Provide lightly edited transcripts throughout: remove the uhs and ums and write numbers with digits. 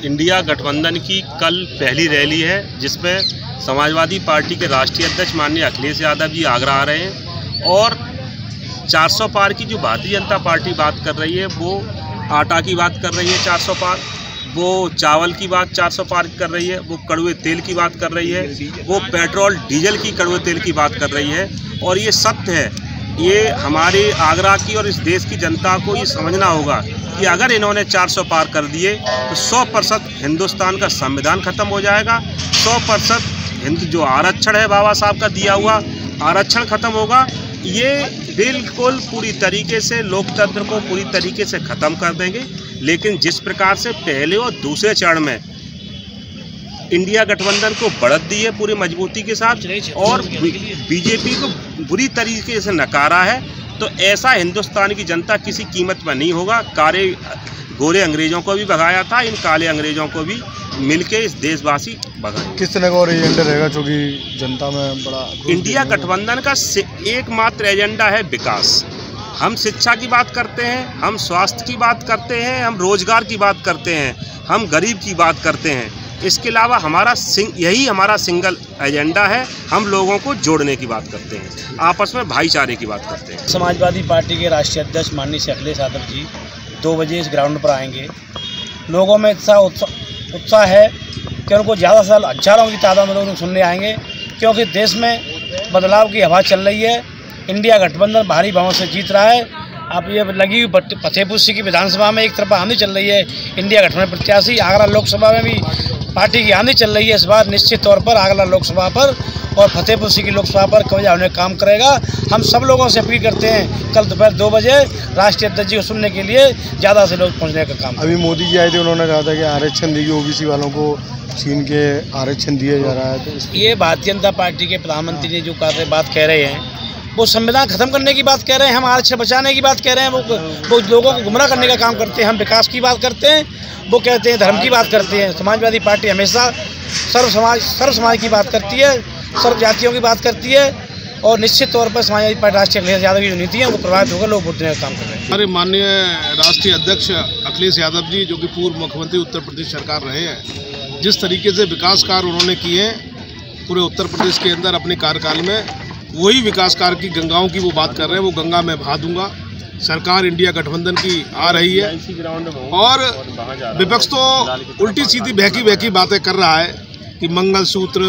India गठबंधन की कल पहली रैली है, जिसमें समाजवादी पार्टी के राष्ट्रीय अध्यक्ष माननीय अखिलेश यादव जी आगरा आ रहे हैं और 400 पार की जो भारतीय जनता पार्टी बात कर रही है वो आटा की बात कर रही है 400 पार, वो चावल की बात 400 पार कर रही है, वो कड़वे तेल की बात कर रही है, वो पेट्रोल डीजल की कड़वे तेल की बात कर रही है। और ये सत्य है, ये हमारे आगरा की और इस देश की जनता को ये समझना होगा कि अगर इन्होंने 400 पार कर दिए तो 100% हिंदुस्तान का संविधान खत्म हो जाएगा, 100% हिंदू जो आरक्षण है बाबा साहब का दिया हुआ आरक्षण खत्म होगा। ये बिल्कुल पूरी तरीके से लोकतंत्र को पूरी तरीके से ख़त्म कर देंगे। लेकिन जिस प्रकार से पहले और दूसरे चरण में इंडिया गठबंधन को बढ़त दी है पूरी मजबूती के साथ और बीजेपी को बुरी तरीके से नकारा है, तो ऐसा हिंदुस्तान की जनता किसी कीमत पर नहीं होगा। गोरे अंग्रेज़ों को भी भगाया था, इन काले अंग्रेज़ों को भी मिलके इस देशवासी भगाए। किस तरह का और एजेंडा रहेगा जो कि जनता में बड़ा? इंडिया गठबंधन का एकमात्र एजेंडा है विकास। हम शिक्षा की बात करते हैं, हम स्वास्थ्य की बात करते हैं, हम रोजगार की बात करते हैं, हम गरीब की बात करते हैं। इसके अलावा यही हमारा सिंगल एजेंडा है। हम लोगों को जोड़ने की बात करते हैं, आपस में भाईचारे की बात करते हैं। समाजवादी पार्टी के राष्ट्रीय अध्यक्ष माननीय अखिलेश यादव जी 2 बजे इस ग्राउंड पर आएंगे। लोगों में उत्साह है कि उनको ज़्यादा से ज़्यादा हज़ारों की तादाद में लोग सुनने आएंगे, क्योंकि देश में बदलाव की हवा चल रही है। इंडिया गठबंधन भारी बहुमत से जीत रहा है। अब ये लगी हुई फतेहपुर सीकरी विधानसभा में एक तरफा आंधी चल रही है इंडिया गठबंधन प्रत्याशी, आगरा लोकसभा में भी पार्टी की आंधी चल रही है। इस बार निश्चित तौर पर आगरा लोकसभा पर और फतेहपुर सीकरी लोकसभा पर कब्जा होने का काम करेगा। हम सब लोगों से अपील करते हैं कल दोपहर 2 बजे राष्ट्रीय अध्यक्ष जी को सुनने के लिए ज़्यादा से लोग पहुँचने का काम। अभी मोदी जी आए थे, उन्होंने कहा था कि आरक्षण देगी ओबीसी वालों को, छीन के आरक्षण दिया जा रहा है। तो ये भारतीय जनता पार्टी के प्रधानमंत्री ने जो बात कह रहे हैं वो संविधान खत्म करने की बात कह रहे हैं, हम आरक्षण बचाने की बात कह रहे हैं। वो लोगों को गुमराह करने का काम करते हैं। हम विकास की बात करते हैं, वो कहते हैं धर्म की बात करते हैं। समाजवादी पार्टी हमेशा सर्व समाज की बात करती है, सर्व जातियों की बात करती है और निश्चित तौर पर समाजवादी पार्टी राष्ट्रीय अखिलेश यादव की जो नीति है वो प्रभावित होकर लोग वोट देने का काम कर रहे हैं। हमारे माननीय राष्ट्रीय अध्यक्ष अखिलेश यादव जी, जो कि पूर्व मुख्यमंत्री उत्तर प्रदेश सरकार रहे हैं, जिस तरीके से विकास कार्य उन्होंने किए पूरे उत्तर प्रदेश के अंदर अपने कार्यकाल में, वही विकास कार्य की गंगाओं की वो बात कर रहे हैं। वो गंगा मैं बहा दूंगा। सरकार इंडिया गठबंधन की आ रही है और विपक्ष तो उल्टी सीधी बहकी बातें कर रहा है कि मंगलसूत्र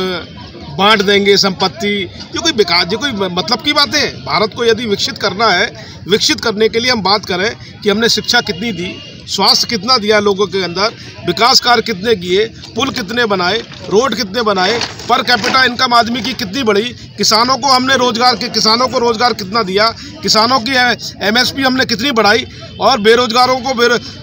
बांट देंगे संपत्ति, जो कोई विकास, जो कोई मतलब की बातें। भारत को यदि विकसित करना है, विकसित करने के लिए हम बात करें कि हमने शिक्षा कितनी दी, स्वास्थ्य कितना दिया लोगों के अंदर, विकास कार्य कितने किए, पुल कितने बनाए, रोड कितने बनाए, पर कैपिटा इनकम आदमी की कितनी बढ़ी, किसानों को हमने किसानों को रोजगार कितना दिया, किसानों की एमएसपी हमने कितनी बढ़ाई और बेरोजगारों को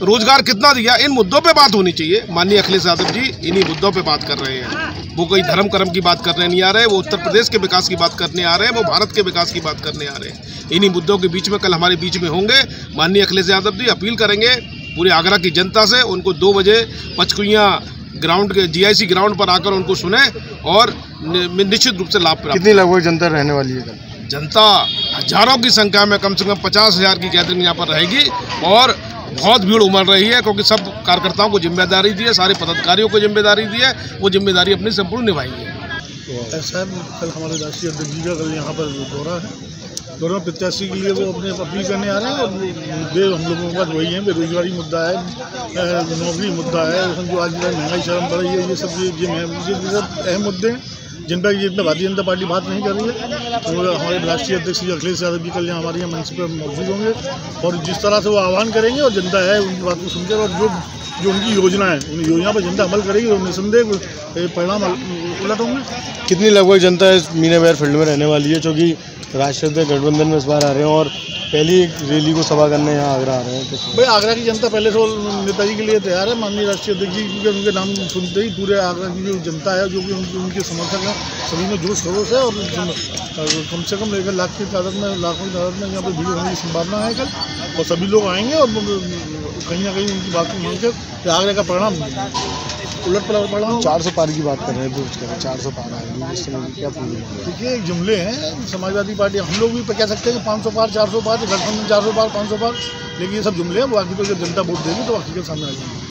रोजगार कितना दिया। इन मुद्दों पे बात होनी चाहिए। माननीय अखिलेश यादव जी इन्हीं मुद्दों पे बात कर रहे हैं। वो कोई धर्म कर्म की बात करने नहीं आ रहे, वो उत्तर प्रदेश के विकास की बात करने आ रहे हैं, वो भारत के विकास की बात करने आ रहे हैं। इन्हीं मुद्दों के बीच में कल हमारे बीच में होंगे माननीय अखिलेश यादव जी। अपील करेंगे पूरे आगरा की जनता से, उनको 2 बजे पचकुइयाँ ग्राउंड के GIC ग्राउंड पर आकर उनको सुने और निश्चित रूप से लाभ प्राप्त। कितनी लगभग जनता रहने वाली है? जनता हजारों की संख्या में, कम से कम 50,000 की गैदरिंग यहाँ पर रहेगी और बहुत भीड़ उमड़ रही है, क्योंकि सब कार्यकर्ताओं को जिम्मेदारी दी है, सारे पदाधिकारियों को जिम्मेदारी दी है, वो जिम्मेदारी अपनी संपूर्ण निभाएंगे। सर, कल हमारे राष्ट्रीय अध्यक्ष जी का कल यहाँ पर दौरा है। दौरा प्रत्याशी के लिए वो अपने अपील करने आ रहे हैं और मुद्दे हम लोगों का वही है, बेरोजगारी मुद्दा है, नौकरी मुद्दा है, जो आज महंगाई शर्म बढ़ रही है, ये सब अहम मुद्दे हैं जिन पर भारतीय जनता पार्टी बात नहीं कर रही है। तो हमारे राष्ट्रीय अध्यक्ष अखिलेश यादव जी कल यहाँ हमारे यहाँ मंच पर मौजूद होंगे और जिस तरह से वो आह्वान करेंगे और जनता है उनकी बात को सुनकर और जो उनकी योजना है उन योजना पर जनता अमल करेगी और निसंदेह परिणाम उलट होंगे। कितनी लगभग जनता इस मीना बजार फील्ड में रहने वाली है, जो कि राष्ट्रीय गठबंधन में इस बार आ रहे हैं और पहली रैली को सभा करने यहाँ आगरा आ रहे हैं? भाई आगरा की जनता पहले से नेताजी के लिए तैयार है। माननीय राष्ट्रीय अध्यक्ष जी के उनके नाम सुनते ही पूरे आगरा की जो जनता है, जो कि उनके समर्थक हैं, सभी में जोश खरोश है और कम से कम 1 लाख की तादाद में, लाखों की तादाद में यहाँ पर भीड़ होने की संभावना है कल। और सभी लोग आएंगे और कहीं ना कहीं उनकी बात को मानकर आगरा का परिणाम उलट पलट। 400 पार की बात कर रहे हैं, 400 पार आएंगे इस समय क्या पूरी? देखिए, एक जुमले हैं समाजवादी पार्टी, हम लोग भी कह सकते हैं कि 500 पार, 400 पार, गठबंधन 400 पार, 500 पार, लेकिन ये सब जुमले हैं। बाकी तो जब जनता वोट देगी तो हकीकत सामने आ जाएगी।